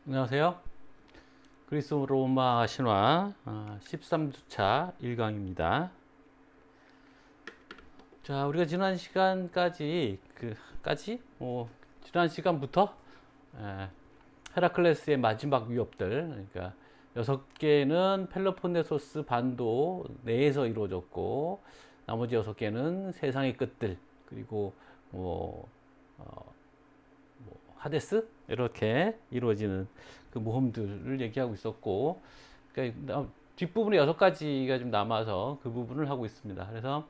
안녕하세요. 그리스 로마 신화 13주차 1강입니다. 자, 우리가 지난 시간까지 지난 시간부터 에, 헤라클레스의 마지막 위협들, 그러니까 6개는 펠로폰네소스 반도 내에서 이루어졌고 나머지 6개는 세상의 끝들, 그리고 뭐 하데스 이렇게 이루어지는 그 모험들을 얘기하고 있었고, 그러니까 뒷부분에 6가지가 좀 남아서 그 부분을 하고 있습니다. 그래서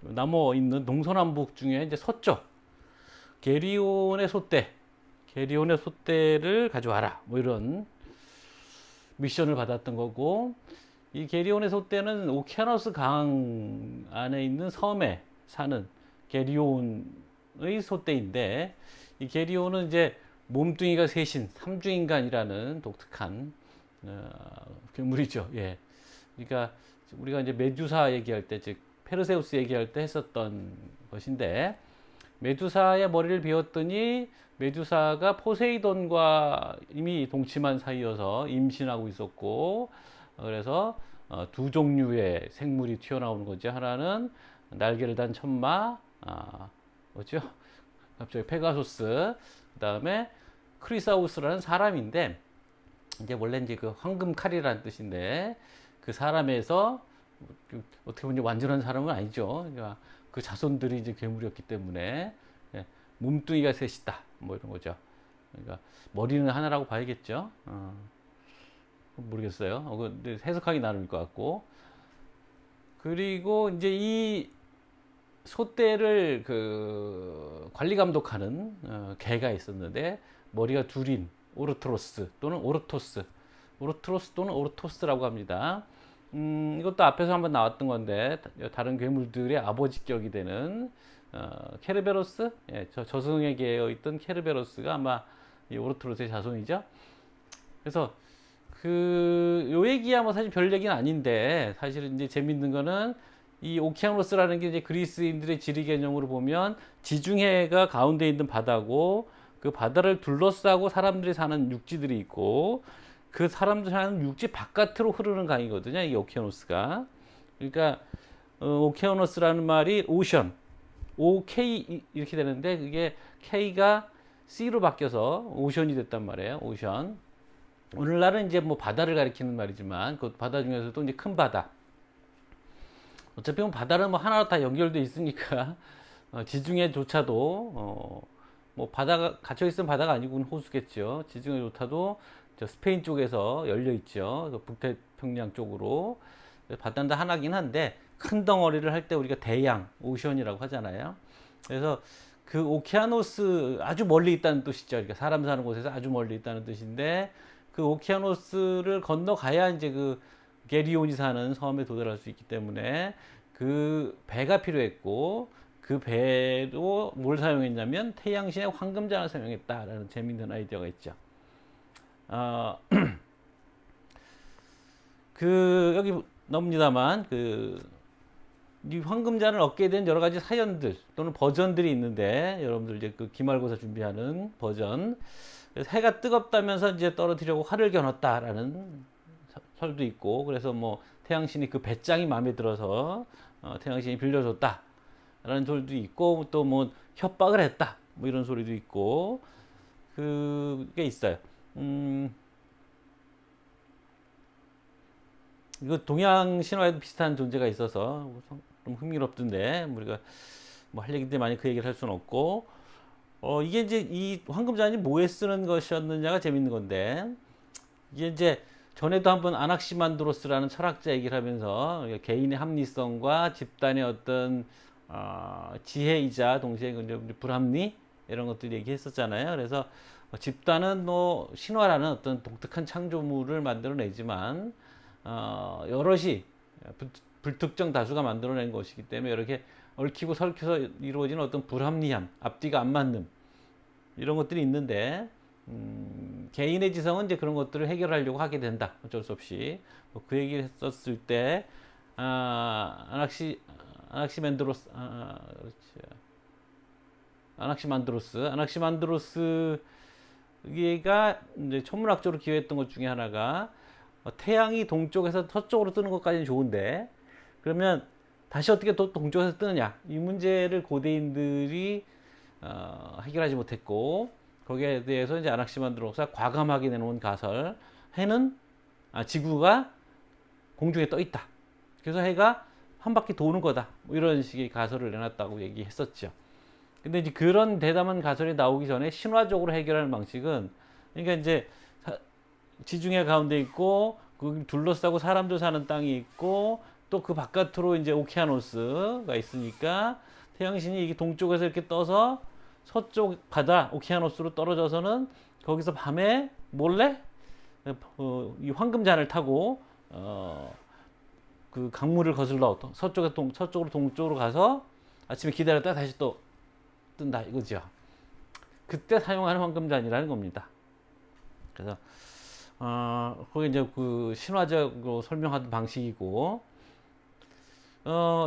남아 있는 동서남북 중에 이제 서쪽 게리온의 소떼, 게리온의 소떼를 가져와라, 뭐 이런 미션을 받았던 거고, 이 게리온의 소떼는 오키아노스 강 안에 있는 섬에 사는 게리온의 소떼인데, 이 게리온은 이제 몸뚱이가 셋인 삼중인간이라는 독특한 괴물이죠. 예. 그러니까 우리가 이제 메두사 얘기할 때, 즉 페르세우스 얘기할 때 했었던 것인데, 메두사의 머리를 베었더니 메두사가 포세이돈과 이미 동침한 사이여서 임신하고 있었고, 그래서 두 종류의 생물이 튀어나오는 거죠. 하나는 날개를 단 천마, 뭐죠? 갑자기 페가소스, 그 다음에 크리사우스라는 사람인데, 이제 원래 이제 그 황금 칼이라는 뜻인데, 그 사람에서 어떻게 보면 완전한 사람은 아니죠. 그러니까 그 자손들이 이제 괴물이었기 때문에 몸뚱이가 셋이다, 뭐 이런 거죠. 그러니까 머리는 하나라고 봐야겠죠. 모르겠어요. 해석하기 나름일 것 같고. 그리고 이제 이 소떼를 그 관리 감독하는 개가 있었는데, 머리가 둘인 오르트로스 또는 오르토스, 오르트로스 또는 오르토스라고 합니다. 이것도 앞에서 한번 나왔던 건데, 다른 괴물들의 아버지격이 되는 케르베로스, 예, 저승에 계어 있던 케르베로스가 아마 이 오르트로스의 자손이죠. 그래서 요 얘기야 뭐 사실 별 얘기는 아닌데, 사실은 이제 재밌는 거는 이 오키아노스라는 게 이제 그리스인들의 지리 개념으로 보면 지중해가 가운데 있는 바다고, 그 바다를 둘러싸고 사람들이 사는 육지들이 있고, 그 사람들 사는 육지 바깥으로 흐르는 강이거든요, 이 오키아노스가. 그러니까 오키아노스라는 말이 오션, OK 이렇게 되는데, 그게 K가 C로 바뀌어서 오션이 됐단 말이에요. 오션. 오늘날은 이제 뭐 바다를 가리키는 말이지만, 그 바다 중에서도 이제 큰 바다. 어차피 뭐 바다는 뭐 하나로 다 연결돼 있으니까 지중해조차도 뭐 바다가 갇혀 있으면 바다가 아니고 호수겠죠. 지중해조차도 저 스페인 쪽에서 열려 있죠. 북태평양 쪽으로. 바다는 다 하나긴 한데, 큰 덩어리를 할 때 우리가 대양, 오션이라고 하잖아요. 그래서 그 오키아노스 아주 멀리 있다는 뜻이죠. 그러니까 사람 사는 곳에서 아주 멀리 있다는 뜻인데, 그 오키아노스를 건너가야 이제 그 게리온이 사는 섬에 도달할 수 있기 때문에 그 배가 필요했고, 그 배로 뭘 사용했냐면 태양신의 황금잔을 사용했다라는 재밌는 아이디어가 있죠. 어, 여기 나옵니다만, 이 황금잔을 얻게 된 여러 가지 사연들 또는 버전들이 있는데, 여러분들 이제 그 기말고사 준비하는 버전, 해가 뜨겁다면서 이제 떨어뜨리려고 활을 겨눴다라는 설도 있고, 그래서 뭐 태양신이 그 배짱이 마음에 들어서 태양신이 빌려줬다라는 소리도 있고, 또 뭐 협박을 했다, 뭐 이런 소리도 있고, 그게 있어요. 이거 동양 신화에도 비슷한 존재가 있어서 좀 흥미롭던데, 우리가 뭐 할 얘기인데 많이 그 얘기를 할 수는 없고, 이게 이제 이 황금잔이 뭐에 쓰는 것이었느냐가 재밌는 건데, 이게 이제 전에도 한번 아낙시만드로스라는 철학자 얘기를 하면서 개인의 합리성과 집단의 어떤 지혜이자 동시에 불합리 이런 것들 얘기했었잖아요. 그래서 집단은 뭐 신화라는 어떤 독특한 창조물을 만들어내지만, 여럿이 불특정 다수가 만들어낸 것이기 때문에 이렇게 얽히고 설켜서 이루어지는 어떤 불합리함, 앞뒤가 안 맞는 이런 것들이 있는데, 개인의 지성은 이제 그런 것들을 해결하려고 하게 된다. 어쩔 수 없이. 뭐그 얘기를 했었을 때, 아낙시멘드로스, 아낙시만드로스 얘가 이제 천문학적으로 기여했던 것 중에 하나가 태양이 동쪽에서 서쪽으로 뜨는 것까지는 좋은데 그러면 다시 어떻게 또 동쪽에서 뜨느냐 이 문제를 고대인들이 해결하지 못했고 거기에 대해서 이제 아낙시만드로스가 과감하게 내놓은 가설 해는 지구가 공중에 떠 있다. 그래서 해가 한 바퀴 도는 거다. 뭐 이런 식의 가설을 내놨다고 얘기했었죠. 근데 이제 그런 대담한 가설이 나오기 전에 신화적으로 해결하는 방식은 그러니까 이제 지중해 가운데 있고 그 둘러싸고 사람들 사는 땅이 있고 또 그 바깥으로 이제 오케아노스가 있으니까 태양신이 이게 동쪽에서 이렇게 떠서 서쪽 바다 오케아노스로 떨어져서는 거기서 밤에 몰래 이 황금잔을 타고 그 강물을 거슬러 서쪽으로 동쪽으로 가서 아침에 기다렸다가 다시 또 뜬다 이거죠. 그때 사용하는 황금잔이라는 겁니다. 그래서 그게 이제 그 신화적으로 설명하던 방식이고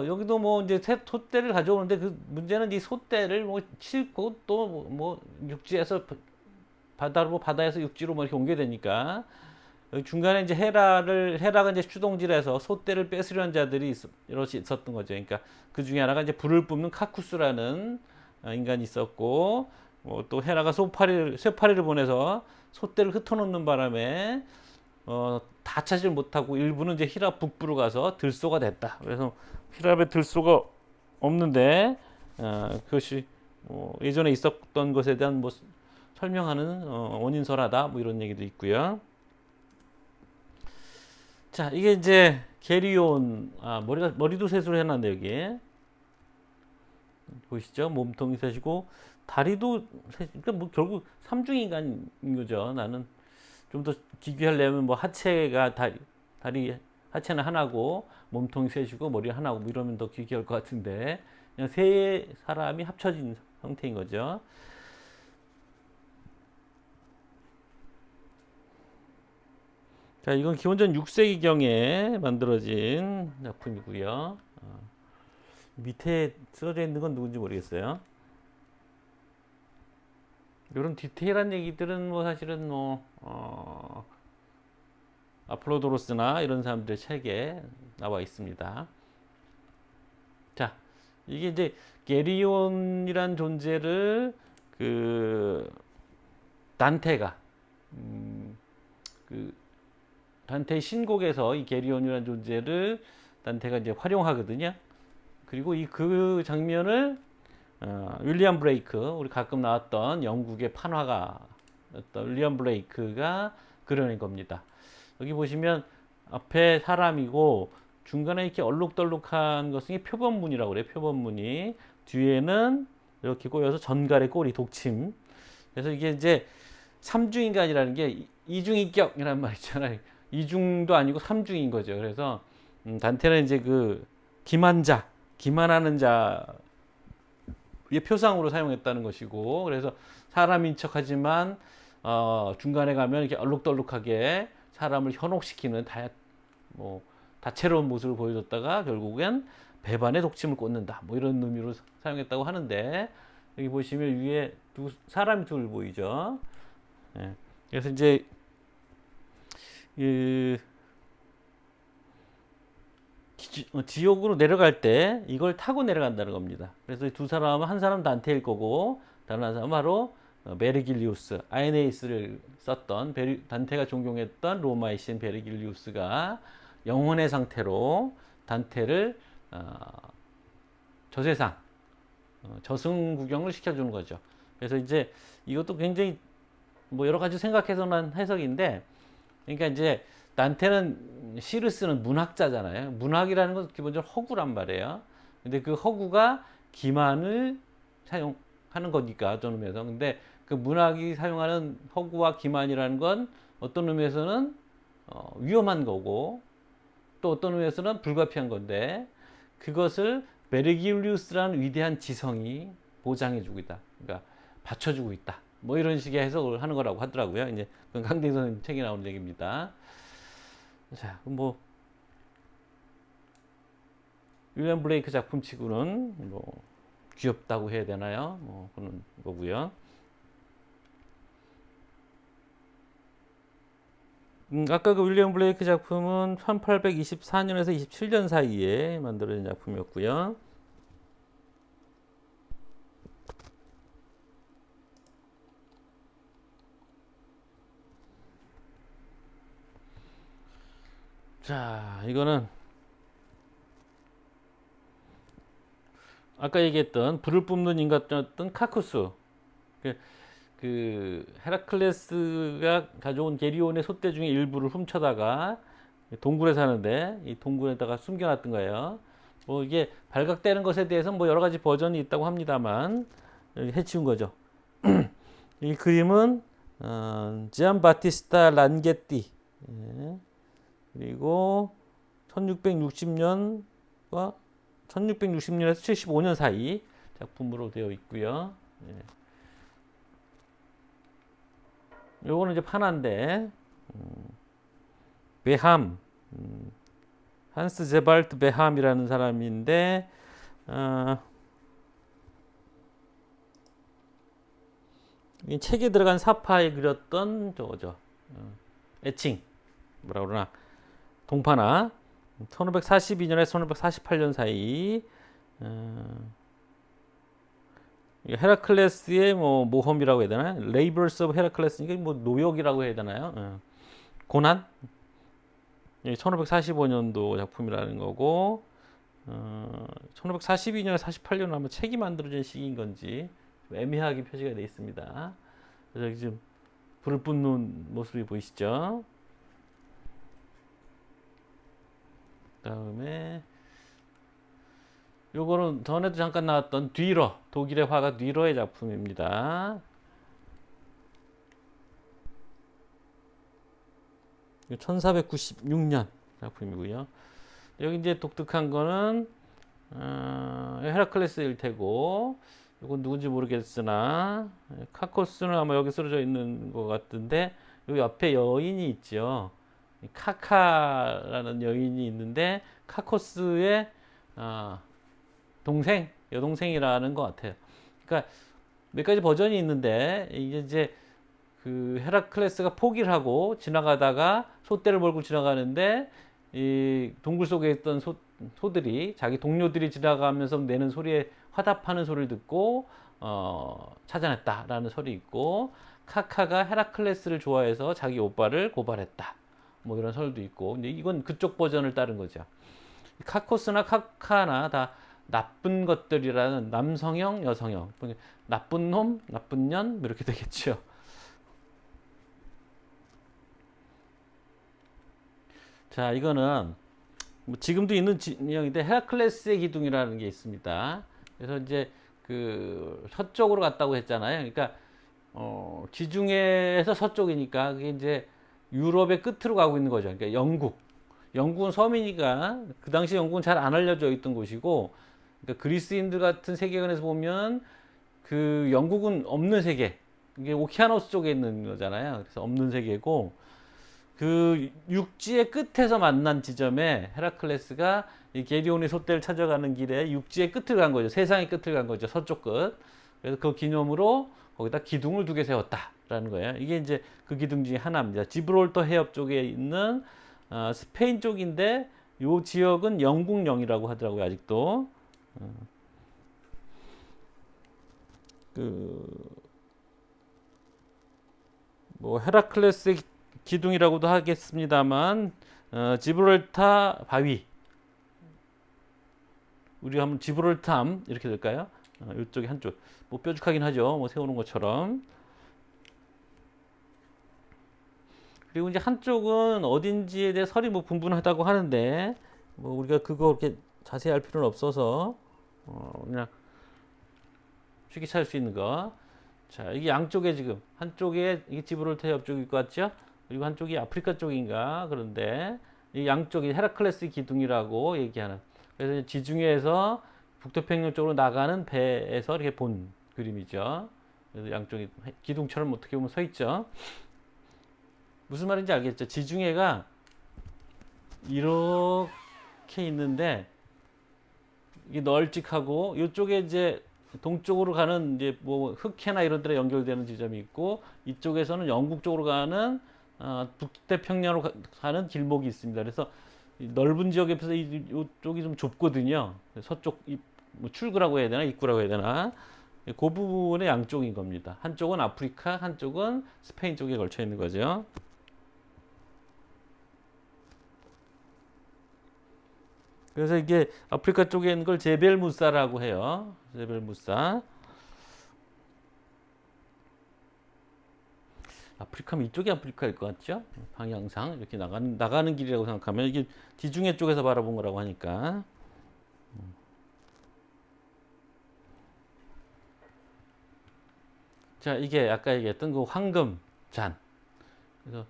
여기도 뭐 이제 솥대를 가져오는데 그 문제는 이 솥대를 뭐 싣고 또 뭐 육지에서 바다에서 육지로 뭐 이렇게 옮겨야 되니까 중간에 이제 헤라가 이제 추동질해서 솥대를 뺏으려는 자들이 여럿이 있었던 거죠. 그러니까 그 중에 하나가 이제 불을 뿜는 카쿠스라는 인간이 있었고 또 헤라가 쇠파리를 보내서 솥대를 흩어놓는 바람에 다 차지를 못하고 일부는 이제 히랍 북부로 가서 들소가 됐다. 그래서 히랍에 들소가 없는데 그것이 예전에 있었던 것에 대한 뭐 설명하는 원인설하다 뭐 이런 얘기도 있고요. 자, 이게 이제 게리온 머리도 셋으로 해놨네 여기 보이시죠? 몸통이 셋이고 다리도 셋. 그러니까 뭐 결국 삼중인간인 거죠. 나는 좀 더 기괴하려면 뭐 하체가 다리 하체는 하나고 몸통이 셋이고 머리 하나고 뭐 이러면 더 기괴할 것 같은데 그냥 세 사람이 합쳐진 형태인 거죠. 자, 이건 기원전 6세기경에 만들어진 작품이고요. 밑에 써져 있는 건 누군지 모르겠어요. 이런 디테일한 얘기들은 뭐 사실은 아폴로도로스나 이런 사람들의 책에 나와 있습니다. 자, 이게 이제 게리온이란 존재를 그 단테가 그 단테의 신곡에서 이 게리온이라는 존재를 단테가 이제 활용하거든요. 그리고 그 장면을 윌리엄 브레이크, 우리 가끔 나왔던 영국의 판화가였던 윌리엄 브레이크가 그려낸 겁니다. 여기 보시면 앞에 사람이고 중간에 이렇게 얼룩덜룩한 것은 표범문이라고 그래요. 표범문이 뒤에는 이렇게 꼬여서 전갈의 꼬리 독침. 그래서 이게 이제 삼중인간이라는 게 이중인격이라는 말 있잖아요. 이중도 아니고 삼중인 거죠. 그래서 단테는 이제 그 기만하는 자의 표상으로 사용했다는 것이고, 그래서 사람인 척하지만 중간에 가면 이렇게 얼룩덜룩하게 사람을 현혹시키는 다채로운 모습을 보여줬다가 결국엔 배반의 독침을 꽂는다. 뭐 이런 의미로 사용했다고 하는데 여기 보시면 위에 사람이 둘 보이죠. 예. 그래서 이제 지옥으로 내려갈 때 이걸 타고 내려간다는 겁니다. 그래서 두 사람은 한 사람 단테일 거고 다른 한 사람은 바로 베르길리우스, 아에네이스를 썼던 단테가 존경했던 로마의 신 베르길리우스가 영혼의 상태로 단테를 저세상, 저승 구경을 시켜주는 거죠. 그래서 이제 이것도 굉장히 뭐 여러 가지 생각해서는 해석인데, 그러니까 이제 단테는 시를 쓰는 문학자잖아요. 문학이라는 건 기본적으로 허구란 말이에요. 근데 그 허구가 기만을 사용하는 거니까 어떤 의미에서. 근데 그 문학이 사용하는 허구와 기만이라는 건 어떤 의미에서는 위험한 거고 또 어떤 의미에서는 불가피한 건데 그것을 베르길리우스라는 위대한 지성이 보장해주고 있다. 그러니까 받쳐주고 있다. 뭐 이런 식의 해석을 하는 거라고 하더라고요. 이제 강대희 선생님 책에 나오는 얘기입니다. 자, 뭐 윌리엄 블레이크 작품치고는 뭐 귀엽다고 해야 되나요? 뭐 그런 거고요. 아까 그 윌리엄 블레이크 작품은 1824년에서 27년 사이에 만들어진 작품이었고요. 자, 이거는 아까 얘기했던 불을 뿜는 인간이었던 카쿠스. 그, 그 헤라클레스가 가져온 게리온의 솥대 중에 일부를 훔쳐다가 동굴에 사는데 이 동굴에다가 숨겨놨던 거예요. 뭐 이게 발각되는 것에 대해서 뭐 여러 가지 버전이 있다고 합니다만 해치운 거죠. 이 그림은 지안 바티스타 란게띠, 예. 그리고 1660년과 1660년에서 75년 사이 작품으로 되어 있고요. 예. 요거는 이제 판화인데 베함, 한스 제발트 베함이라는 사람인데 이 책에 들어간 사파에 그렸던 저거죠. 애칭 뭐라 그러나 동판화 1542년에서 1548년 사이 헤라클레스의 뭐 모험이라고 해야 되나? 레이버스 오브 헤라클레스 이게 뭐 노역이라고 해야 되나요? 고난? 1545년도 작품이라는 거고 1542년에 48년 아마 책이 만들어진 시기인 건지 애매하게 표시가 되어 있습니다. 그래서 지금 불을 뿜는 모습이 보이시죠? 그다음에 요거는 전에도 잠깐 나왔던 뒤러, 독일의 화가 뒤러의 작품입니다. 1496년 작품이고요. 여기 이제 독특한 거는 헤라클레스일 테고 이건 누군지 모르겠으나 카코스는 아마 여기 쓰러져 있는 것 같은데 여기 옆에 여인이 있죠. 카카라는 여인이 있는데 카코스의 동생, 여동생이라는 것 같아요. 그러니까 몇 가지 버전이 있는데 이게 이제 그 헤라클레스가 포기를 하고 지나가다가 솥대를 몰고 지나가는데 이 동굴 속에 있던 소들이 자기 동료들이 지나가면서 내는 소리에 화답하는 소리를 듣고 찾아냈다라는 설이 있고 카카가 헤라클레스를 좋아해서 자기 오빠를 고발했다. 뭐 이런 설도 있고 근데 이건 그쪽 버전을 따른 거죠. 카코스나 카카나 다 나쁜 것들이라는 남성형, 여성형, 나쁜 놈, 나쁜 년 이렇게 되겠죠. 자, 이거는 뭐 지금도 있는 진영인데 헤라클레스의 기둥이라는 게 있습니다. 그래서 이제 그 서쪽으로 갔다고 했잖아요. 그러니까 지중해에서 서쪽이니까 그게 이제 유럽의 끝으로 가고 있는 거죠. 그러니까 영국은 섬이니까 그 당시 영국은 잘 안 알려져 있던 곳이고, 그러니까 그리스인들 같은 세계관에서 보면 그 영국은 없는 세계, 이게 오키아노스 쪽에 있는 거잖아요. 그래서 없는 세계고 그 육지의 끝에서 만난 지점에 헤라클레스가 이 게리온의 솥대를 찾아가는 길에 육지의 끝을 간 거죠. 세상의 끝을 간 거죠. 서쪽 끝. 그래서 그 기념으로 거기다 기둥을 2개 세웠다라는 거예요. 이게 이제 그 기둥 중에 하나입니다. 지브롤터 해협 쪽에 있는 스페인 쪽인데 이 지역은 영국령이라고 하더라고요. 아직도. 뭐 헤라클레스의 기둥이라고도 하겠습니다만 지브롤타 바위, 우리 한번 지브롤탐 이렇게 될까요? 이쪽이 한쪽 뭐 뾰족하긴 하죠. 뭐 세우는 것처럼. 그리고 이제 한쪽은 어딘지에 대해 설이 뭐 분분하다고 하는데 뭐 우리가 그거 그렇게 자세히 알 필요는 없어서 그냥 쉽게 찾을 수 있는 거. 자, 이게 양쪽에 지금 한쪽에 이게 지브롤타 옆쪽일 것 같죠? 그리고 한쪽이 아프리카 쪽인가. 그런데 이 양쪽이 헤라클레스 기둥이라고 얘기하는. 그래서 지중해에서 북태평양 쪽으로 나가는 배에서 이렇게 본 그림이죠. 그래서 양쪽이 기둥처럼 어떻게 보면 서 있죠. 무슨 말인지 알겠죠? 지중해가 이렇게 있는데 이게 널찍하고 이쪽에 이제 동쪽으로 가는 이제 뭐 흑해나 이런 데로 연결되는 지점이 있고 이쪽에서는 영국 쪽으로 가는 북태평양으로 가는 길목이 있습니다. 그래서 이 넓은 지역에 비해서 이쪽이 좀 좁거든요. 서쪽 뭐 출구라고 해야 되나 입구라고 해야 되나 그 부분의 양쪽인 겁니다. 한쪽은 아프리카, 한쪽은 스페인 쪽에 걸쳐 있는 거죠. 그래서 이게 아프리카 쪽에 있는 걸 제벨 무사라고 해요. 제벨 무사. 아프리카면 이쪽이 아프리카일 것 같죠? 방향상 이렇게 나가는 길이라고 생각하면 이게 지중해 쪽에서 바라본 거라고 하니까. 자, 이게 아까 얘기했던 그 황금잔. 그래서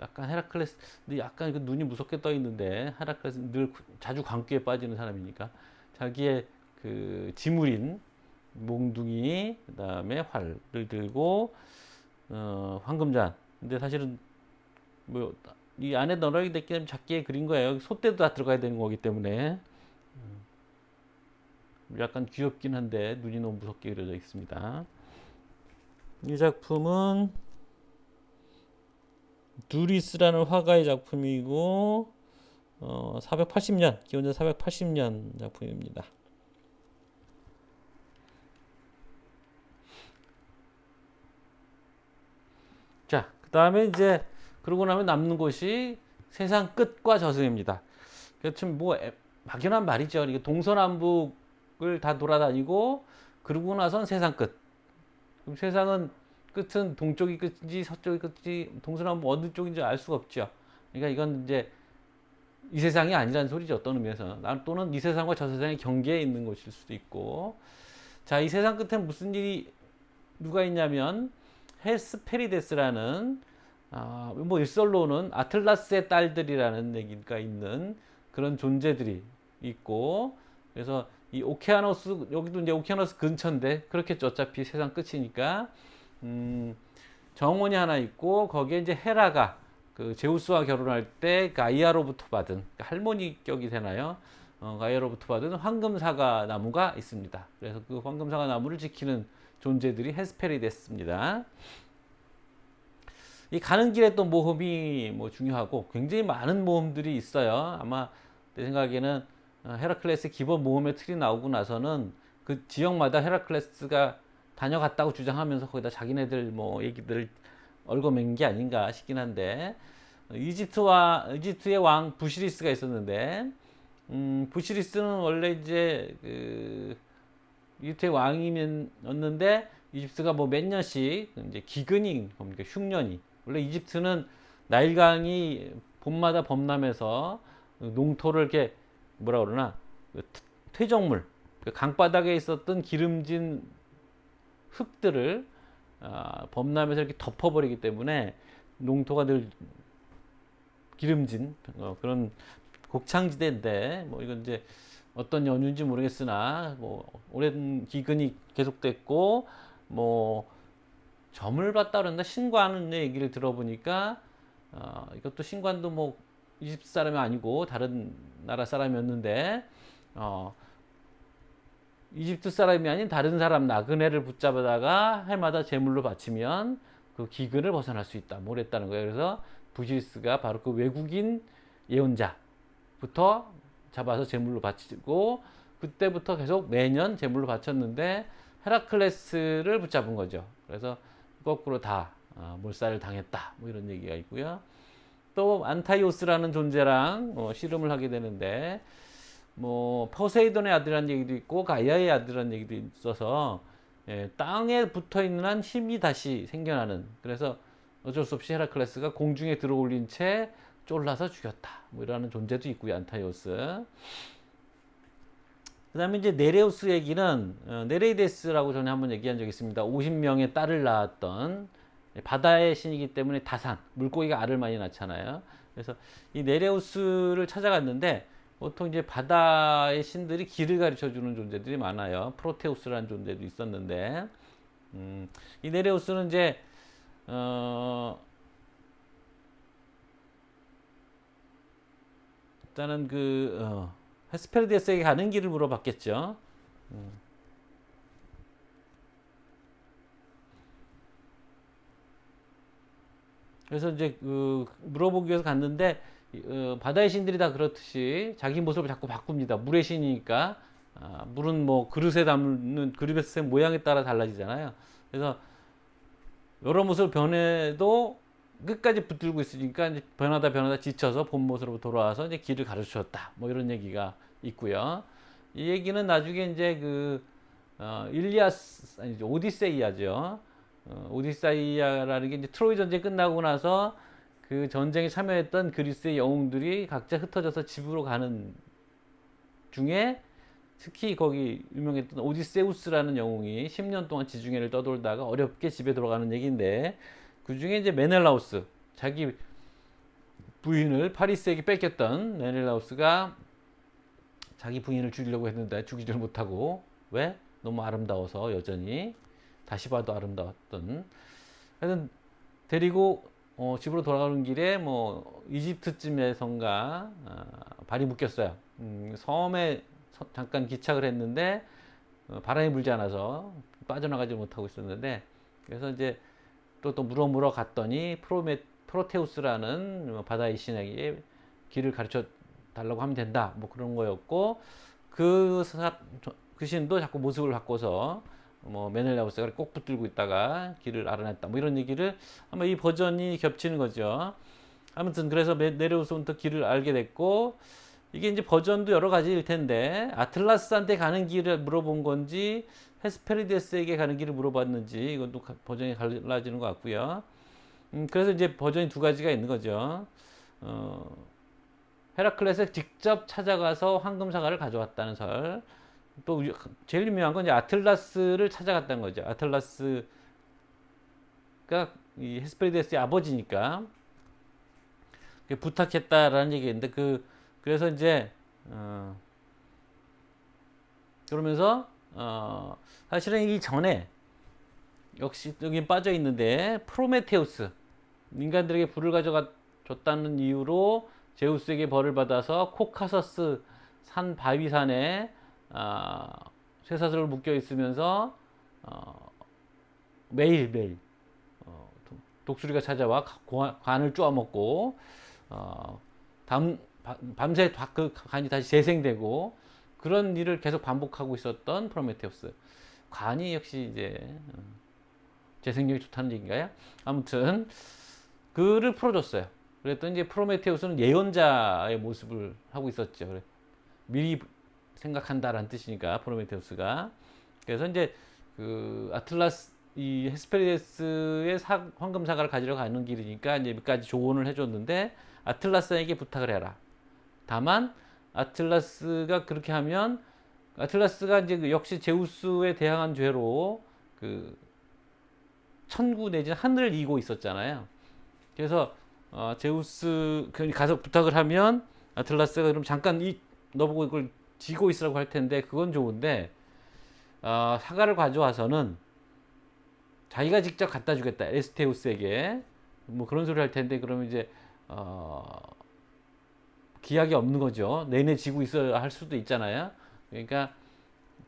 약간 헤라클레스, 근데 약간 그 눈이 무섭게 떠 있는데 헤라클레스 늘 자주 광기에 빠지는 사람이니까 자기의 그 지물인 몽둥이 그다음에 활을 들고 황금잔. 근데 사실은 뭐 이 안에 넣어야 될 게 작게 그린 거예요. 솥대도 다 들어가야 되는 거기 때문에 약간 귀엽긴 한데 눈이 너무 무섭게 그려져 있습니다. 이 작품은 두리스라는 화가의 작품이고 480년 기원전 480년 작품입니다. 자, 그 다음에 이제 그러고 나면 남는 곳이 세상 끝과 저승입니다. 참 뭐 막연한 말이죠. 이게 동서남북을 다 돌아다니고 그러고 나선 세상 끝. 그럼 세상은 끝은 동쪽이 끝인지 서쪽이 끝인지 동서남북 어느 쪽인지 알 수가 없죠. 그러니까 이건 이제 이 세상이 아니라는 소리죠. 어떤 의미에서. 또는 이 세상과 저 세상의 경계에 있는 곳일 수도 있고. 자, 이 세상 끝에 무슨 일이 누가 있냐면 헤스페리데스라는 뭐 일설로는 아틀라스의 딸들이라는 얘기가 있는 그런 존재들이 있고 그래서 이 오케아노스 여기도 이제 오케아노스 근처인데 그렇겠죠. 어차피 세상 끝이니까 정원이 하나 있고 거기에 이제 헤라가 그 제우스와 결혼할 때 가이아로부터 받은 그러니까 할머니 격이 되나요? 가이아로부터 받은 황금사과 나무가 있습니다. 그래서 그 황금사과 나무를 지키는 존재들이 헤스페리데스입니다. 이 가는 길에 또 모험이 뭐 중요하고 굉장히 많은 모험들이 있어요. 아마 내 생각에는 헤라클레스 기본 모험의 틀이 나오고 나서는 그 지역마다 헤라클레스가 다녀갔다고 주장하면서 거기다 자기네들 뭐 얘기들을 얽어맨 게 아닌가 싶긴 한데 이집트의 왕 부시리스가 있었는데 부시리스는 원래 이제 그 이집트의 왕이었는데 이집트가 뭐 몇 년씩 이제 기근이 뭡니까 흉년이 원래 이집트는 나일강이 봄마다 범람해서 농토를 이렇게 뭐라 그러나 퇴적물 강바닥에 있었던 기름진 흙들을 범람해서 이렇게 덮어버리기 때문에 농토가 늘 기름진 그런 곡창지대인데 뭐 이건 이제 어떤 연유인지 모르겠으나 뭐 오랜 기근이 계속됐고 뭐 점을 봤다 그랬나 신관의 얘기를 들어보니까 이것도 신관도 뭐 이집트 사람이 아니고 다른 나라 사람이었는데 이집트 사람이 아닌 다른 사람 나그네를 붙잡아다가 해마다 제물로 바치면 그 기근을 벗어날 수 있다. 뭘 했다는 거예요. 그래서 부시리스가 바로 그 외국인 예언자부터 잡아서 제물로 바치고 그때부터 계속 매년 제물로 바쳤는데 헤라클레스를 붙잡은 거죠. 그래서 거꾸로 다 몰살을 당했다. 뭐 이런 얘기가 있고요. 또 안타이오스라는 존재랑 씨름을 하게 되는데 뭐 포세이돈의 아들이라는 얘기도 있고 가이아의 아들이라는 얘기도 있어서 땅에 붙어 있는 한 힘이 다시 생겨나는 그래서 어쩔 수 없이 헤라클레스가 공중에 들어올린 채 쫄라서 죽였다. 뭐 이러는 존재도 있고요. 안타이오스. 그 다음에 이제 네레우스 얘기는 네레이데스라고 전에 한번 얘기한 적이 있습니다. 50명의 딸을 낳았던 바다의 신이기 때문에 다산 물고기가 알을 많이 낳잖아요. 그래서 이 네레우스를 찾아갔는데 보통 이제 바다의 신들이 길을 가르쳐 주는 존재들이 많아요. 프로테우스라는 존재도 있었는데 이 네레우스는 이제 일단은 그 헤스페르데스에게 가는 길을 물어봤겠죠. 그래서 이제 그 물어보기 위해서 갔는데 바다의 신들이 다 그렇듯이 자기 모습을 자꾸 바꿉니다. 물의 신이니까 물은 뭐 그릇에 담는 그릇의 모양에 따라 달라지잖아요. 그래서 여러 모습을 변해도 끝까지 붙들고 있으니까 이제 변하다 지쳐서 본 모습으로 돌아와서 이제 길을 가르쳤다. 뭐 이런 얘기가 있고요. 이 얘기는 나중에 이제 그 일리아스 아니죠 오디세이아죠. 오디세이아라는 게 이제 트로이 전쟁 끝나고 나서 그 전쟁에 참여했던 그리스의 영웅들이 각자 흩어져서 집으로 가는 중에 특히 거기 유명했던 오디세우스라는 영웅이 10년 동안 지중해를 떠돌다가 어렵게 집에 돌아가는 얘기인데 그 중에 이제 메넬라우스 자기 부인을 파리스에게 뺏겼던 메넬라우스가 자기 부인을 죽이려고 했는데 죽이지를 못하고 왜? 너무 아름다워서 여전히 다시 봐도 아름다웠던 하여튼 데리고 집으로 돌아가는 길에 뭐 이집트쯤에선가 발이 묶였어요. 섬에 잠깐 기착을 했는데 바람이 불지 않아서 빠져나가지 못하고 있었는데 그래서 이제 또 물어 갔더니 프로테우스라는 바다의 신에게 길을 가르쳐 달라고 하면 된다 뭐 그런 거였고 그 신도 자꾸 모습을 바꿔서 뭐 메넬라우스가 꼭 붙들고 있다가 길을 알아냈다 뭐 이런 얘기를 아마 이 버전이 겹치는 거죠. 아무튼 그래서 네레우스부터 길을 알게 됐고 이게 이제 버전도 여러 가지일 텐데 아틀라스한테 가는 길을 물어본 건지 헤스페리데스에게 가는 길을 물어봤는지 이것도 버전이 갈라지는 것 같고요. 그래서 이제 버전이 두 가지가 있는 거죠. 헤라클레스 직접 찾아가서 황금사과를 가져왔다는 설. 또 제일 유명한 건 이제 아틀라스를 찾아갔다는 거죠. 아틀라스가 이 헤스페리데스의 아버지니까 부탁했다라는 얘기인데 그래서 이제 그러면서 사실은 이 전에 역시 여기 빠져 있는데 프로메테우스 인간들에게 불을 가져가 줬다는 이유로 제우스에게 벌을 받아서 코카서스 산 바위산에 쇠사슬로 묶여 있으면서 매일매일 독수리가 찾아와 관을 쪼아먹고 밤새 그 관이 다시 재생되고 그런 일을 계속 반복하고 있었던 프로메테우스. 관이 역시 이제 재생력이 좋다는 얘기인가요? 아무튼 그를 풀어줬어요. 그랬더니 이제 프로메테우스는 예언자의 모습을 하고 있었죠. 그래. 미리 생각한다라는 뜻이니까 프로메테우스가. 그래서 이제 그 아틀라스 이 헤스페리데스의 황금사과를 가지러 가는 길이니까 이제 몇 가지 조언을 해줬는데 아틀라스에게 부탁을 해라. 다만 아틀라스가 그렇게 하면 아틀라스가 이제 역시 제우스에 대항한 죄로 그 천구 내지 하늘을 이고 있었잖아요. 그래서 제우스 가서 부탁을 하면 아틀라스가 그럼 잠깐 너보고 이걸 지고 있으라고 할 텐데 그건 좋은데 사과를 가져와서는 자기가 직접 갖다 주겠다 에스테우스에게 뭐 그런 소리 할 텐데 그러면 이제 기약이 없는 거죠. 내내 지고 있어야 할 수도 있잖아요. 그러니까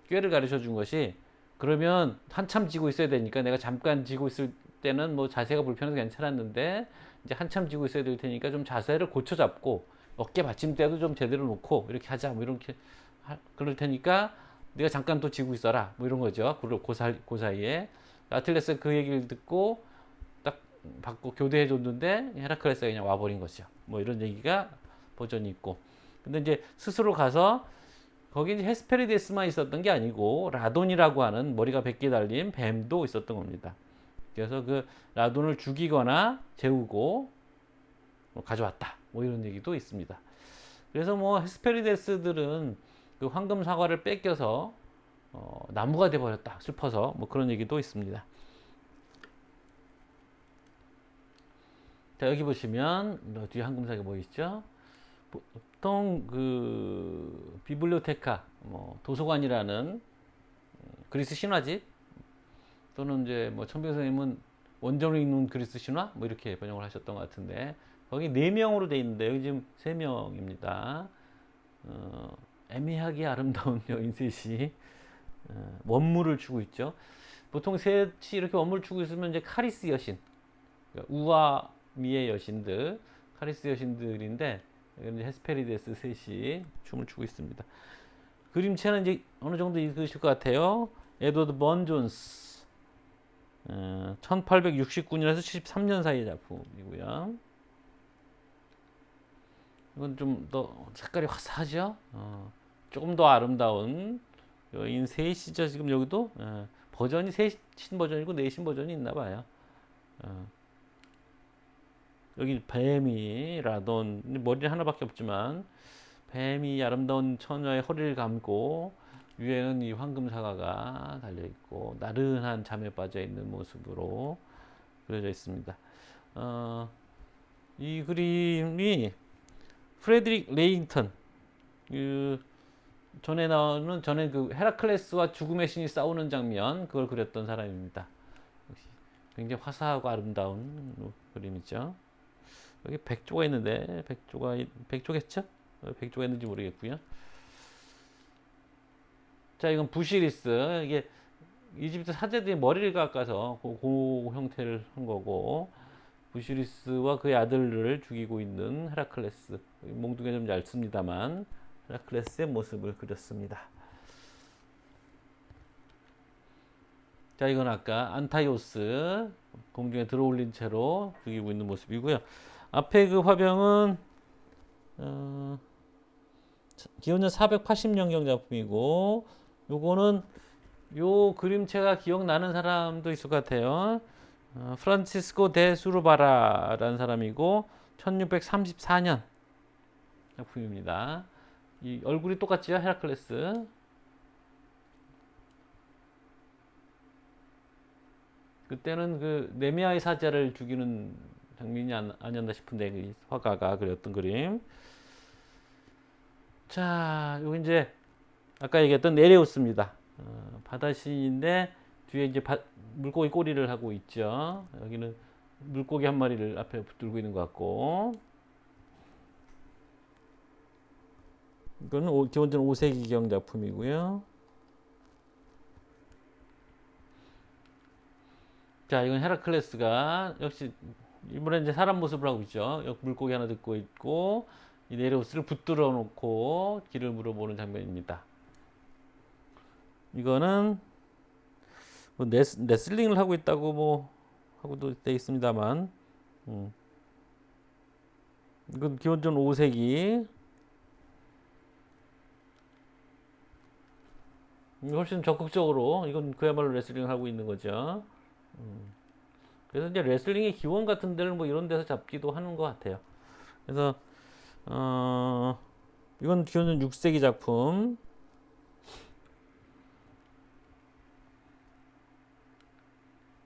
꾀를 가르쳐 준 것이 그러면 한참 지고 있어야 되니까 내가 잠깐 지고 있을 때는 뭐 자세가 불편해서 괜찮았는데 이제 한참 지고 있어야 될 테니까 좀 자세를 고쳐 잡고 어깨 받침대도 좀 제대로 놓고 이렇게 하자 뭐 이렇게 그럴 테니까 네가 잠깐 또 지고 있어라 뭐 이런 거죠. 그 사이에 아틀레스가 그 얘기를 듣고 딱 받고 교대해 줬는데 헤라클레스가 그냥 와버린 거죠. 뭐 이런 얘기가 버전이 있고 근데 이제 스스로 가서 거기 이제 헤스페리데스만 있었던 게 아니고 라돈이라고 하는 머리가 100개 달린 뱀도 있었던 겁니다. 그래서 그 라돈을 죽이거나 재우고 가져왔다. 뭐 이런 얘기도 있습니다. 그래서 뭐 헤스페리데스들은 그 황금 사과를 뺏겨서 나무가 돼 버렸다. 슬퍼서 뭐 그런 얘기도 있습니다. 자 여기 보시면 뒤에 황금 사과 뭐 있죠? 보통 그 비블리오테카 뭐 도서관이라는 그리스 신화집 또는 이제 뭐 천병 선생님은 원전을 읽는 그리스 신화 뭐 이렇게 번역을 하셨던 것 같은데 거기 4명으로 돼 있는데 여기 지금 3명입니다. 애매하게 아름다운 여인 셋이 원물을 추고 있죠. 보통 셋이 이렇게 원물을 추고 있으면 이제 카리스 여신, 그러니까 우아 미의 여신들, 카리스 여신들인데 이제 헤스페리데스 셋이 춤을 추고 있습니다. 그림체는 이제 어느 정도 읽으실 것 같아요. 에드워드 번 존스, 1869년에서 73년 사이의 작품이고요. 이건 좀 더 색깔이 화사하죠. 조금 더 아름다운 여인 셋이죠. 지금 여기도 버전이 셋신 버전이고 넷신 버전이 있나 봐요. 여기 뱀이 라돈, 머리는 하나밖에 없지만 뱀이 아름다운 처녀의 허리를 감고 위에는 이 황금 사과가 달려 있고 나른한 잠에 빠져 있는 모습으로 그려져 있습니다. 이 그림이 프레드릭 레잉턴, 그 전에 그 헤라클레스와 죽음의 신이 싸우는 장면 그걸 그렸던 사람입니다. 굉장히 화사하고 아름다운 그림이죠. 여기 백조가 있는데 백조겠죠? 백조가 있는지 모르겠고요. 자, 이건 부시리스. 이게 이집트 사제들이 머리를 깎아서 그 형태를 한 거고, 부시리스와 그의 아들을 죽이고 있는 헤라클레스. 몽둥이가 좀 얇습니다만 헤라클레스의 모습을 그렸습니다. 자, 이건 아까 안타이오스 공중에 들어올린 채로 죽이고 있는 모습이고요. 앞에 그 화병은 기원전 480년경 작품이고, 요거는 요 그림체가 기억나는 사람도 있을 것 같아요. 프란치스코 데 수르바라라는 사람이고 1634년 작품입니다. 이 얼굴이 똑같지요, 헤라클레스. 그때는 그 네미아의 사자를 죽이는 장면이 아니었나 싶은데 그 화가가 그렸던 그림. 자, 여기 이제 아까 얘기했던 네레우스입니다. 바다신인데 뒤에 이제 물고기 꼬리를 하고 있죠. 여기는 물고기 한 마리를 앞에 붙들고 있는 것 같고, 이거는 기원전 5세기경 작품이고요. 자, 이건 헤라클레스가 역시 이번에 이제 사람 모습을 하고 있죠. 여기 물고기 하나 듣고 있고 이 네레우스를 붙들어 놓고 길을 물어보는 장면입니다. 이거는 뭐 레슬링을 하고 있다고 뭐 하고도 돼 있습니다만, 이건 기원전 5세기. 훨씬 적극적으로 이건 그야말로 레슬링을 하고 있는 거죠. 그래서 이제 레슬링의 기원 같은 데를 뭐 이런 데서 잡기도 하는 것 같아요. 그래서 이건 기원전 6세기 작품.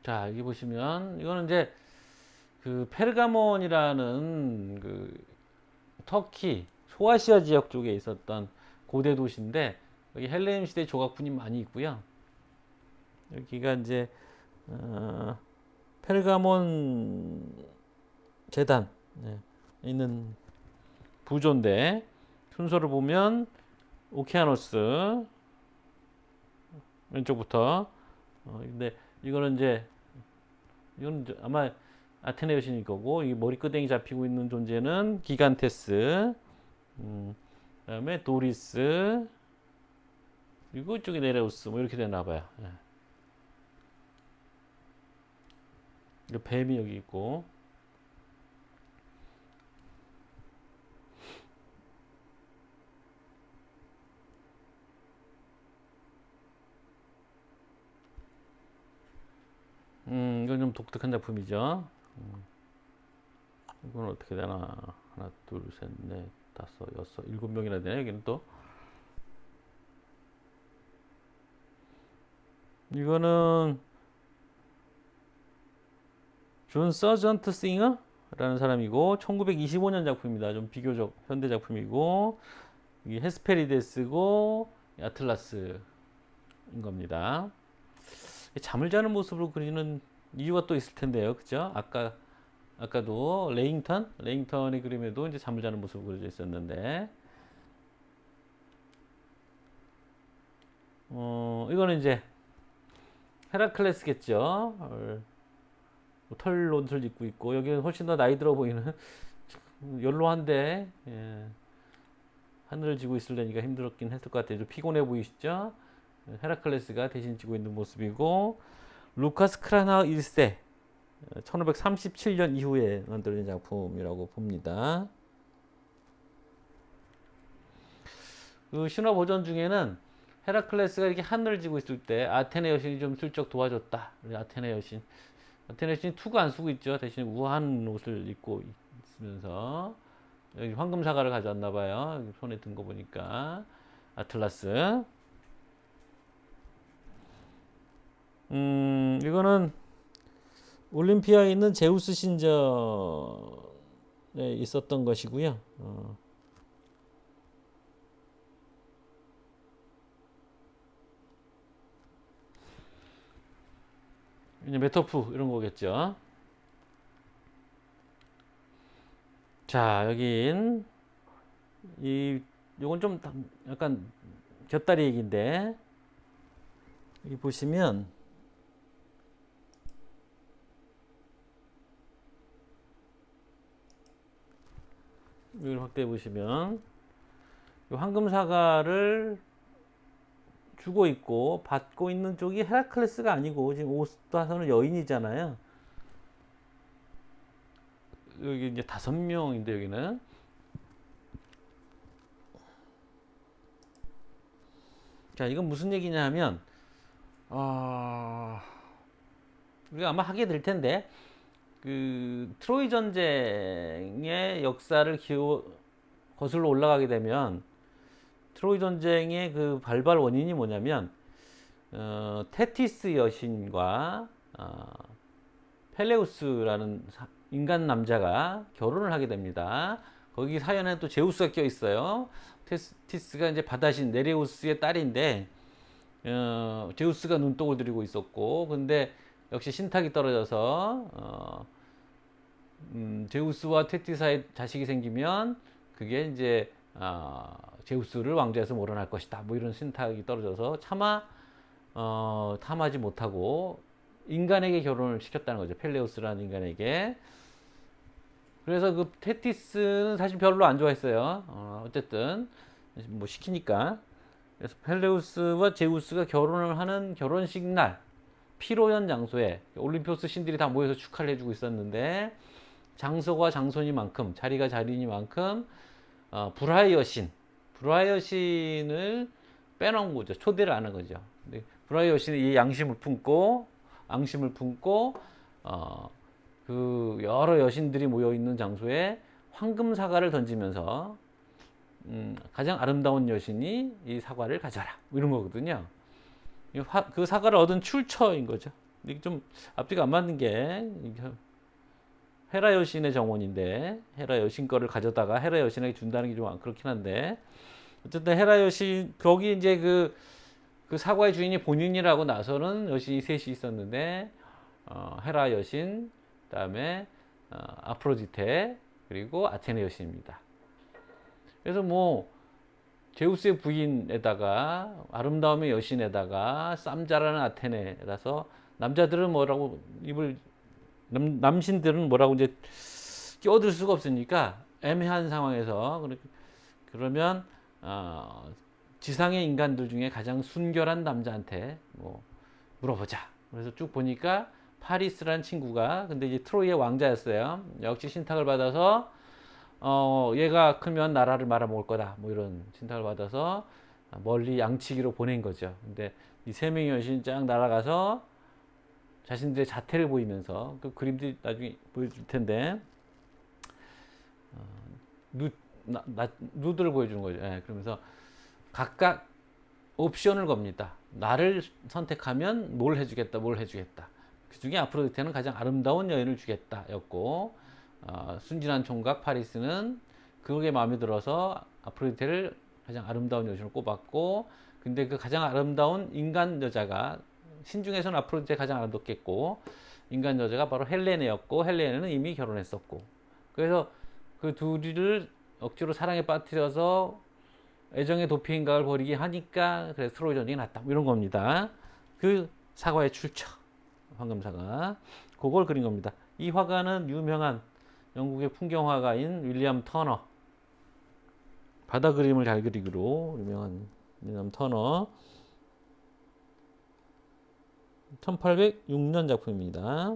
자, 여기 보시면 이거는 이제 그 페르가몬이라는 그 터키 소아시아 지역 쪽에 있었던 고대 도시인데, 여기 헬레님 시대 조각품이 많이 있고요. 여기가 이제 페르가몬 재단 있는 부조인데, 순서를 보면 오케아노스 왼쪽부터, 근데 이거는 이건 아마 아테네 여신일 거고, 이 머리끄댕이 잡히고 있는 존재는 기간테스, 그다음에 도리스, 그리고 이쪽에 네레우스, 뭐 이렇게 되나 봐요. 뱀이 여기 있고, 이건 좀 독특한 작품이죠. 이건 어떻게 되나? 하나, 둘, 셋, 넷, 다섯, 여섯, 일곱 명이나 되네. 여기는 또. 이거는 존 서전트 싱어라는 사람이고 1925년 작품입니다. 좀 비교적 현대 작품이고, 이게 헤스페리데스고 아틀라스인 겁니다. 잠을 자는 모습으로 그리는 이유가 또 있을 텐데요, 그죠? 아까도 레잉턴의 그림에도 이제 잠을 자는 모습으로 그려져 있었는데, 이거는 이제 헤라클레스겠죠. 털 옷을 입고 있고, 여기는 훨씬 더 나이 들어 보이는 연로한데, 예, 하늘을 지고 있으려니까 힘들었긴 했을 것 같아요. 좀 피곤해 보이시죠? 헤라클레스가 대신 지고 있는 모습이고, 루카스 크라나 1세 1537년 이후에 만들어진 작품이라고 봅니다. 그 신화 버전 중에는 헤라클레스가 이렇게 하늘을 지고 있을 때 아테네 여신이 좀 슬쩍 도와줬다. 아테네 여신이 투구 안 쓰고 있죠. 대신 우아한 옷을 입고 있으면서 여기 황금 사과를 가져왔나 봐요. 손에 든 거 보니까 아틀라스. 이거는 올림피아에 있는 제우스 신전에 있었던 것이고요. 이제 메토프 이런 거겠죠. 자, 여긴 요건 좀 약간 곁다리 얘기인데, 여기 보시면 이걸 확대해 보시면 이 황금 사과를 주고 있고 받고 있는 쪽이 헤라클레스가 아니고 지금 오스타서는 여인이잖아요. 여기 이제 5명인데 여기는 자, 이건 무슨 얘기냐면 우리가 아마 하게 될 텐데 그 트로이 전쟁의 역사를 거슬러 올라가게 되면 트로이 전쟁의 그 발발 원인이 뭐냐면 테티스 여신과 펠레우스라는 인간 남자가 결혼을 하게 됩니다. 거기 사연에 또 제우스가 껴 있어요. 테티스가 이제 바다신 네레우스의 딸인데 제우스가 눈독을 들이고 있었고, 근데 역시 신탁이 떨어져서 제우스와 테티사의 자식이 생기면 그게 이제 제우스를 왕좌에서 몰아날 것이다. 뭐 이런 신탁이 떨어져서 차마 탐하지 못하고 인간에게 결혼을 시켰다는 거죠. 펠레우스라는 인간에게. 그래서 그 테티스는 사실 별로 안 좋아했어요. 어쨌든 뭐 시키니까. 그래서 펠레우스와 제우스가 결혼을 하는 결혼식 날 피로연 장소에 올림피오스 신들이 다 모여서 축하를 해주고 있었는데, 장소가 장소니만큼 자리가 자리니만큼 브라이어 신을 빼놓은 거죠. 초대를 안 한 거죠. 근데 브라이어 신이 이 앙심을 품고 그 여러 여신들이 모여 있는 장소에 황금 사과를 던지면서 가장 아름다운 여신이 이 사과를 가져라, 이런 거거든요. 그 사과를 얻은 출처인 거죠. 이게 좀 앞뒤가 안 맞는 게 헤라 여신의 정원인데 헤라 여신 거를 가져다가 헤라 여신에게 준다는 게 좀 그렇긴 한데, 어쨌든 헤라 여신 거기 이제 그 사과의 주인이 본인이라고 나서는 여신이 셋이 있었는데 헤라 여신, 그다음에 아프로디테, 그리고 아테네 여신입니다. 그래서 뭐 제우스의 부인에다가 아름다움의 여신에다가 쌈자라는 아테네라서 남자들은 뭐라고 남신들은 뭐라고 이제 끼어들 수가 없으니까 애매한 상황에서 그러면 지상의 인간들 중에 가장 순결한 남자한테 뭐 물어보자. 그래서 쭉 보니까 파리스라는 친구가 근데 이제 트로이의 왕자였어요. 역시 신탁을 받아서 얘가 크면 나라를 말아먹을 거다. 뭐 이런 신탁을 받아서 멀리 양치기로 보낸 거죠. 근데 이 3명의 여신이 쫙 날아가서 자신들의 자태를 보이면서 그 그림들이 나중에 보여줄 텐데 누드를 보여주는 거죠. 예, 그러면서 각각 옵션을 겁니다. 나를 선택하면 뭘 해주겠다. 그 중에 아프로디테는 가장 아름다운 여인을 주겠다였고, 순진한 총각 파리스는 그게 마음에 들어서 아프로디테를 가장 아름다운 여신을 꼽았고, 근데 그 가장 아름다운 인간 여자가 신중에서는 아프로디테가 가장 아름답겠고, 인간 여자가 바로 헬레네였고, 헬레네는 이미 결혼했었고, 그래서 그 둘을 억지로 사랑에 빠뜨려서 애정의 도피행각을 벌이게 하니까 그래서 트로이 전쟁이 났다, 이런 겁니다. 그 사과의 출처. 황금사가. 그걸 그린 겁니다. 이 화가는 유명한 영국의 풍경화가인 윌리엄 터너. 바다 그림을 잘 그리기로 유명한 윌리엄 터너. 1806년 작품입니다.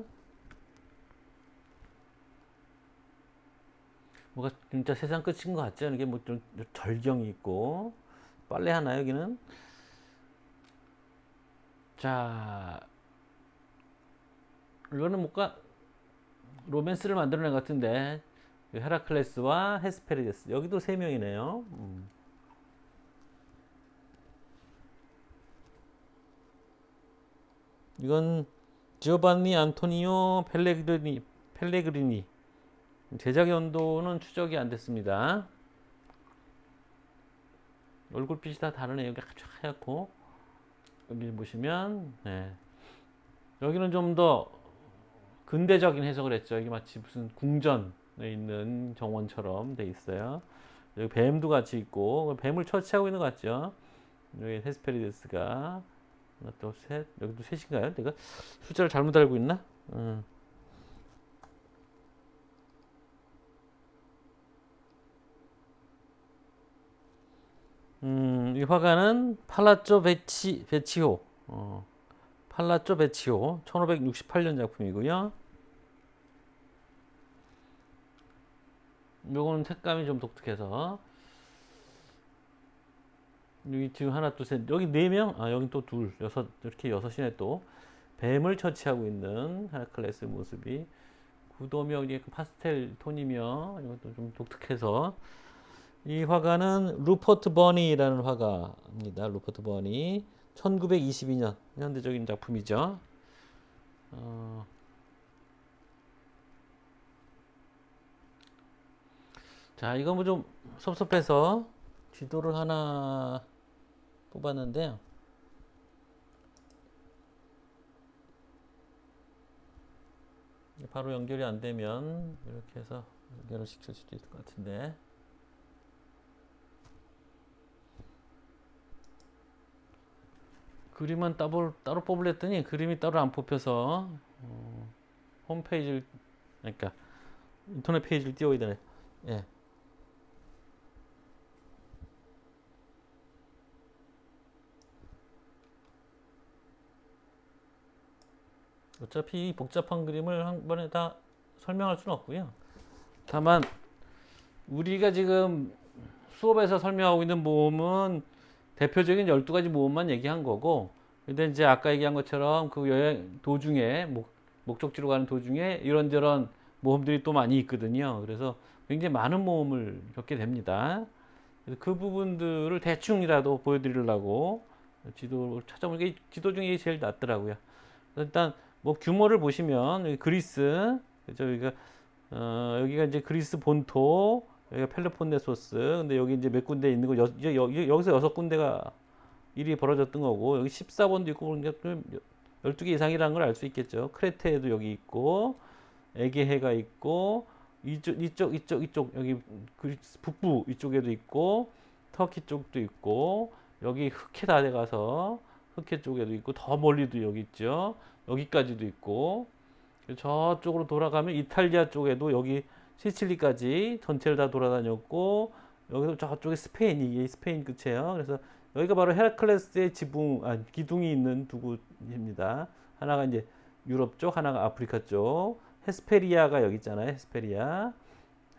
뭐가 진짜 세상 끝인 것 같죠? 이게 뭐 좀 절경이 있고. 빨래 하나 여기는. 자, 이거는 뭔가 로맨스를 만들어낸 것 같은데, 헤라클레스와 헤스페리데스. 여기도 세 명이네요. 이건 지오반니 안토니오 펠레그리니. 제작 연도는 추적이 안 됐습니다. 얼굴빛이 다 다르네요. 여기 아주 하얗고, 여기 보시면, 네. 여기는 좀 더 근대적인 해석을 했죠. 이게 마치 무슨 궁전에 있는 정원처럼 돼 있어요. 여기 뱀도 같이 있고, 뱀을 처치하고 있는 것 같죠. 여기 헤스페리데스가 하나, 둘, 셋. 여기도 셋인가요? 내가 숫자를 잘못 알고 있나? 이 화가는 베치호. 팔라쪼 베치호. 1568년 작품이고요. 요거는 색감이 좀 독특해서. 여기 지금 하나, 둘, 셋. 여기 네 명? 아, 여기 또 둘, 여섯. 이렇게 여섯이네 또. 뱀을 처치하고 있는 헤라클레스 모습이. 구도명이 파스텔 톤이며, 이것도 좀 독특해서. 이 화가는 루퍼트 버니라는 화가입니다. 루퍼트 버니. 1922년 현대적인 작품이죠. 자, 이거 뭐 좀 섭섭해서 지도를 하나 뽑았는데요. 바로 연결이 안 되면 이렇게 해서 연결을 시킬 수도 있을 것 같은데. 그림은 따로 뽑으려 했더니 그림이 따로 안 뽑혀서 홈페이지를, 그러니까 인터넷 페이지를 띄워야 되네. 예. 어차피 복잡한 그림을 한 번에 다 설명할 수는 없고요. 다만 우리가 지금 수업에서 설명하고 있는 모험은 대표적인 12가지 모험만 얘기한 거고, 근데 이제 아까 얘기한 것처럼 그 여행 도중에 목적지로 가는 도중에 이런저런 모험들이 또 많이 있거든요. 그래서 굉장히 많은 모험을 겪게 됩니다. 그래서 그 부분들을 대충이라도 보여드리려고 지도를 찾아보니까 지도 중에 제일 낫더라고요. 일단 뭐 규모를 보시면 여기 그리스, 그죠? 여기가 이제 그리스 본토, 여기가 펠로폰네소스. 근데 여기 이제 몇 군데 있는 거, 여기서 6군데가 일이 벌어졌던 거고, 여기 14번도 있고, 그러니까 12개 이상이라는 걸 알 수 있겠죠. 크레테에도 여기 있고, 에게해가 있고, 이쪽, 여기 그리스 북부 이쪽에도 있고, 터키 쪽도 있고, 여기 흑해 다 돼가서 흑해 쪽에도 있고, 더 멀리도 여기 있죠. 여기까지도 있고, 저쪽으로 돌아가면 이탈리아 쪽에도 여기 시칠리까지 전체를 다 돌아다녔고, 여기서 저쪽에 스페인이 스페인 끝이에요. 그래서 여기가 바로 헤라클레스의 기둥이 있는 두 곳입니다. 하나가 이제 유럽 쪽, 하나가 아프리카 쪽. 헤스페리아가 여기 있잖아요. 헤스페리아.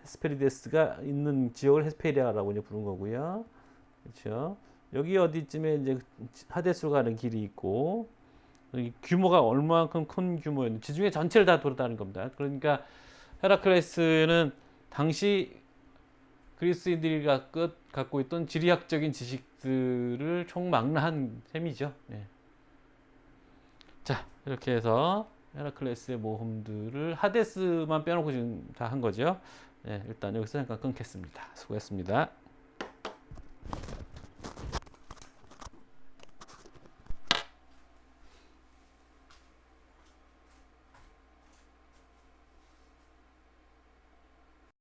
헤스페리데스가 있는 지역을 헤스페리아라고 이제 부른 거고요. 그렇죠. 여기 어디쯤에 이제 하데스로 가는 길이 있고, 규모가 얼마만큼 큰 규모였는지 지중해 전체를 다 돌아다니는 겁니다. 그러니까 헤라클레스는 당시 그리스인들이 갖고 있던 지리학적인 지식들을 총망라한 셈이죠. 네. 자, 이렇게 해서 헤라클레스의 모험들을 하데스만 빼놓고 지금 다 한 거죠. 네, 일단 여기서 잠깐 끊겠습니다. 수고했습니다.